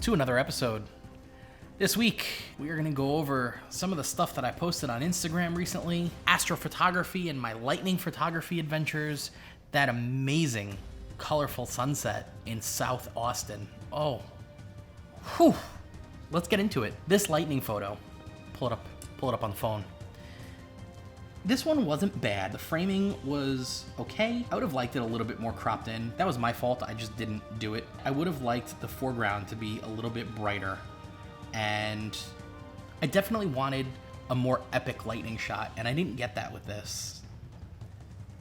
to another episode. This week, we are going to go over some of the stuff that I posted on Instagram recently, astrophotography and my lightning photography adventures, that amazing, colorful sunset in South Austin. Oh, whew. Let's get into it. This lightning photo, pull it up on the phone. This one wasn't bad. The framing was okay. I would have liked it a little bit more cropped in. That was my fault. I just didn't do it. I would have liked the foreground to be a little bit brighter. And I definitely wanted a more epic lightning shot, and I didn't get that with this.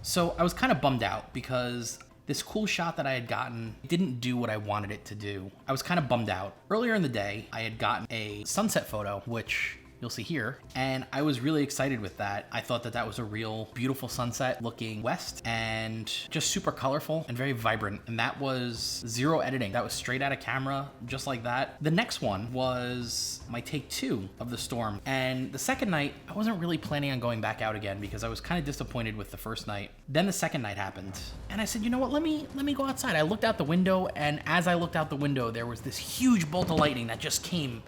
So I was kind of bummed out because this cool shot that I had gotten didn't do what I wanted it to do. I was kind of bummed out. Earlier in the day, I had gotten a sunset photo, which you'll see here, and I was really excited with that. I thought that that was a real beautiful sunset looking west and just super colorful and very vibrant, and that was zero editing. That was straight out of camera, just like that. The next one was my take 2 of the storm, and the second night, I wasn't really planning on going back out again because I was kind of disappointed with the first night. Then the second night happened, and I said, you know what, let me go outside. I looked out the window, and as I looked out the window, there was this huge bolt of lightning that just came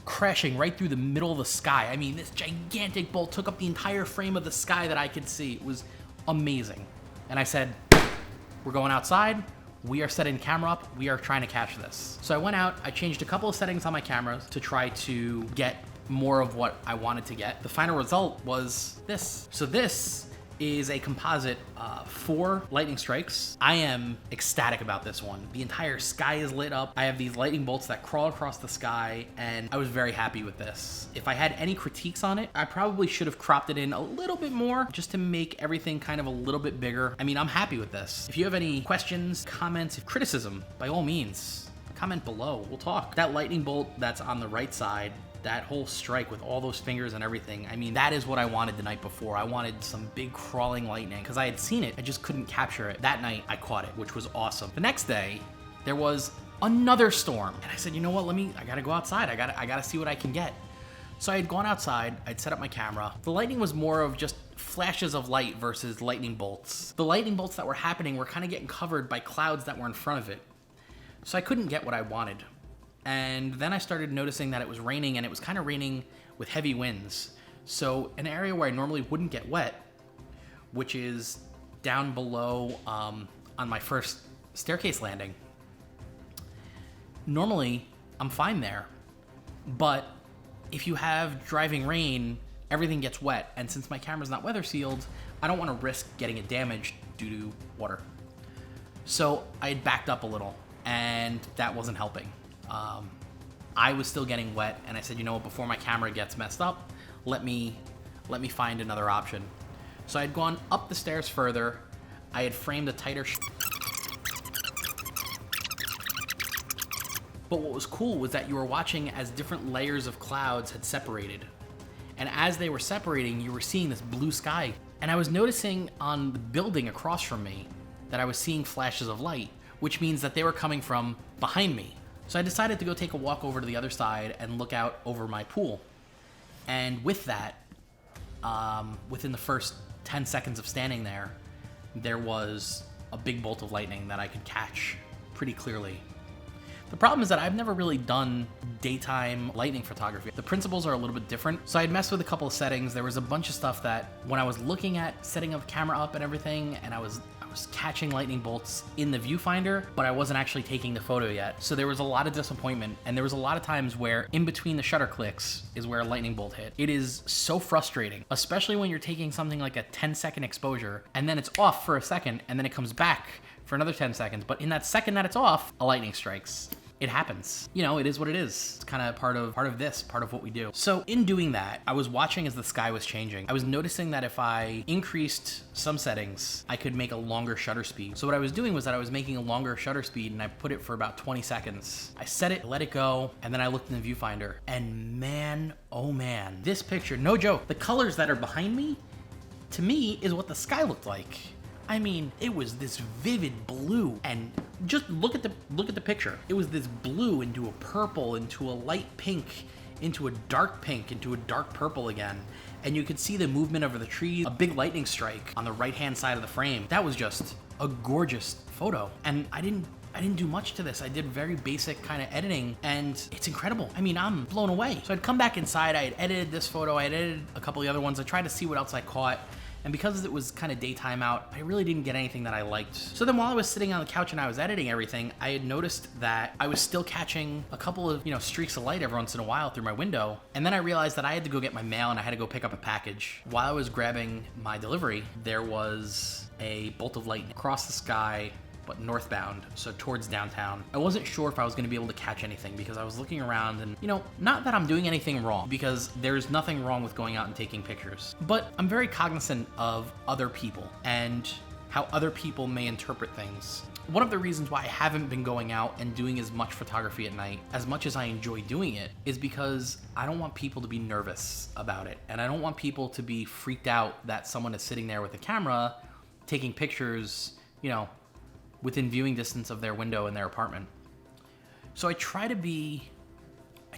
crashing right through the middle of the sky. I mean, this gigantic bolt took up the entire frame of the sky that I could see. It was amazing. And I said, we're going outside. We are setting the camera up. We are trying to catch this. So I went out, I changed a couple of settings on my cameras to try to get more of what I wanted to get. The final result was this. So this is a composite 4 lightning strikes. I am ecstatic about this one. The entire sky is lit up. I have these lightning bolts that crawl across the sky, and I was very happy with this. If I had any critiques on it, I probably should have cropped it in a little bit more just to make everything kind of a little bit bigger. I mean, I'm happy with this. If you have any questions, comments, criticism, by all means, comment below. We'll talk. That lightning bolt that's on the right side, that whole strike with all those fingers and everything, I mean, that is what I wanted the night before. I wanted some big crawling lightning because I had seen it. I just couldn't capture it. That night, I caught it, which was awesome. The next day, there was another storm. And I said, you know what, I gotta go outside. I gotta see what I can get. So I had gone outside, I'd set up my camera. The lightning was more of just flashes of light versus lightning bolts. The lightning bolts that were happening were kind of getting covered by clouds that were in front of it. So I couldn't get what I wanted. And then I started noticing that it was raining, and it was kind of raining with heavy winds. So an area where I normally wouldn't get wet, which is down below on my first staircase landing. Normally, I'm fine there. But if you have driving rain, everything gets wet. And since my camera's not weather sealed, I don't want to risk getting it damaged due to water. So I had backed up a little, and that wasn't helping. I was still getting wet, and I said, you know what, before my camera gets messed up, let me find another option. So I had gone up the stairs further. I had framed a tighter but what was cool was that you were watching as different layers of clouds had separated. And as they were separating, you were seeing this blue sky. And I was noticing on the building across from me that I was seeing flashes of light, which means that they were coming from behind me. So I decided to go take a walk over to the other side and look out over my pool. And with that, within the first 10 seconds of standing there, there was a big bolt of lightning that I could catch pretty clearly. The problem is that I've never really done daytime lightning photography. The principles are a little bit different. So I had messed with a couple of settings. There was a bunch of stuff that when I was looking at setting up camera up and everything, and I was catching lightning bolts in the viewfinder, but I wasn't actually taking the photo yet. So there was a lot of disappointment, and there was a lot of times where in between the shutter clicks is where a lightning bolt hit. It is so frustrating, especially when you're taking something like a 10-second exposure, and then it's off for a second, and then it comes back for another 10 seconds. But in that second that it's off, a lightning strikes. It happens. You know, it is what it is. It's kind of part of what we do. So in doing that, I was watching as the sky was changing. I was noticing that if I increased some settings, I could make a longer shutter speed. So what I was doing was that I was making a longer shutter speed, and I put it for about 20 seconds. I set it, let it go, and then I looked in the viewfinder. And man, oh man, this picture, no joke, the colors that are behind me, to me, is what the sky looked like. I mean, it was this vivid blue, and just look at the picture. It was this blue into a purple, into a light pink, into a dark pink, into a dark purple again. And you could see the movement over the trees, a big lightning strike on the right-hand side of the frame. That was just a gorgeous photo. And I didn't I didn't do much to this. I did very basic kind of editing, and it's incredible. I mean, I'm blown away. So I'd come back inside, I had edited this photo, I had edited a couple of the other ones. I tried to see what else I caught. And because it was kind of daytime out, I really didn't get anything that I liked. So then while I was sitting on the couch and I was editing everything, I had noticed that I was still catching a couple of, streaks of light every once in a while through my window. And then I realized that I had to go get my mail and I had to go pick up a package. While I was grabbing my delivery, there was a bolt of lightning across the sky, but northbound, so towards downtown. I wasn't sure if I was gonna be able to catch anything because I was looking around and, not that I'm doing anything wrong, because there's nothing wrong with going out and taking pictures, but I'm very cognizant of other people and how other people may interpret things. One of the reasons why I haven't been going out and doing as much photography at night, as much as I enjoy doing it, is because I don't want people to be nervous about it. And I don't want people to be freaked out that someone is sitting there with a camera taking pictures, within viewing distance of their window in their apartment. So I try to be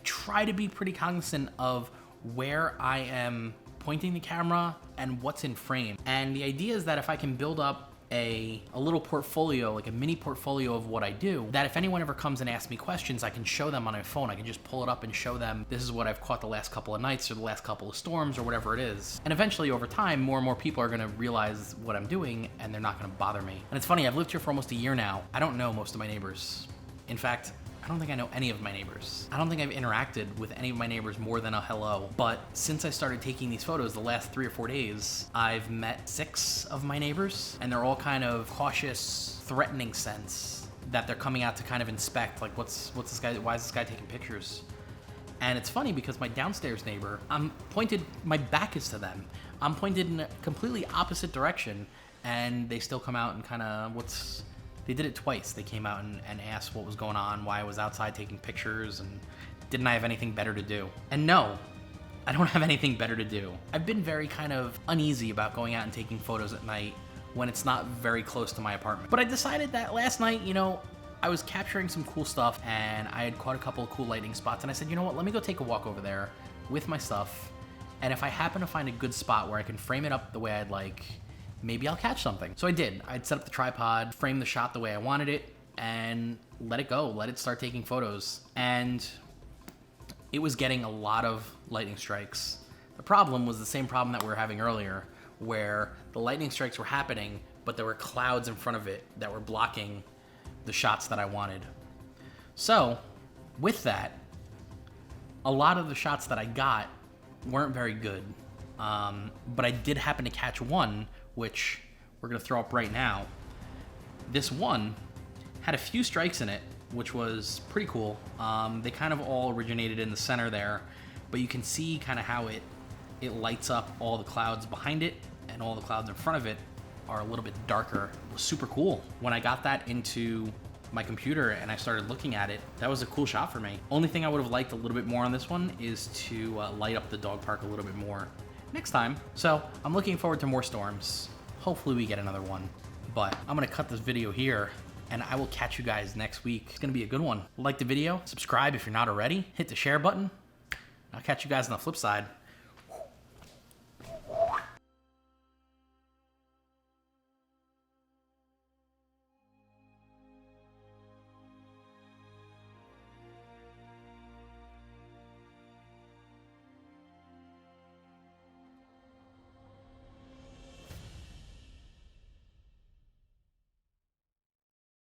pretty cognizant of where I am pointing the camera and what's in frame. And the idea is that if I can build up a little portfolio, like a mini portfolio of what I do, that if anyone ever comes and asks me questions, I can show them on my phone. I can just pull it up and show them, this is what I've caught the last couple of nights or the last couple of storms or whatever it is. And eventually over time, more and more people are gonna realize what I'm doing and they're not gonna bother me. And it's funny, I've lived here for almost a year now. I don't know most of my neighbors. In fact, I don't think I know any of my neighbors. I don't think I've interacted with any of my neighbors more than a hello. But since I started taking these photos the last 3 or 4 days, I've met 6 of my neighbors, and they're all kind of cautious, threatening sense that they're coming out to kind of inspect, like what's this guy, why is this guy taking pictures? And it's funny because my downstairs neighbor, my back is to them. I'm pointed in a completely opposite direction, and they still come out and kind of, they did it twice. They came out and asked what was going on, why I was outside taking pictures, and didn't I have anything better to do? And no, I don't have anything better to do. I've been very kind of uneasy about going out and taking photos at night when it's not very close to my apartment. But I decided that last night, I was capturing some cool stuff and I had caught a couple of cool lighting spots, and I said, you know what, let me go take a walk over there with my stuff, and if I happen to find a good spot where I can frame it up the way I'd like, maybe I'll catch something. So I did. I'd set up the tripod, frame the shot the way I wanted it, and let it go, let it start taking photos. And it was getting a lot of lightning strikes. The problem was the same problem that we were having earlier, where the lightning strikes were happening, but there were clouds in front of it that were blocking the shots that I wanted. So with that, a lot of the shots that I got weren't very good. But I did happen to catch one, which we're gonna throw up right now. This one had a few strikes in it, which was pretty cool. They kind of all originated in the center there, but you can see kind of how it lights up all the clouds behind it, and all the clouds in front of it are a little bit darker. It was super cool. When I got that into my computer and I started looking at it, that was a cool shot for me. Only thing I would have liked a little bit more on this one is to light up the dog park a little bit more next time. So I'm looking forward to more storms. Hopefully we get another one. But I'm gonna cut this video here and I will catch you guys next week. It's gonna be a good one. Like the video, subscribe if you're not already, hit the share button. I'll catch you guys on the flip side.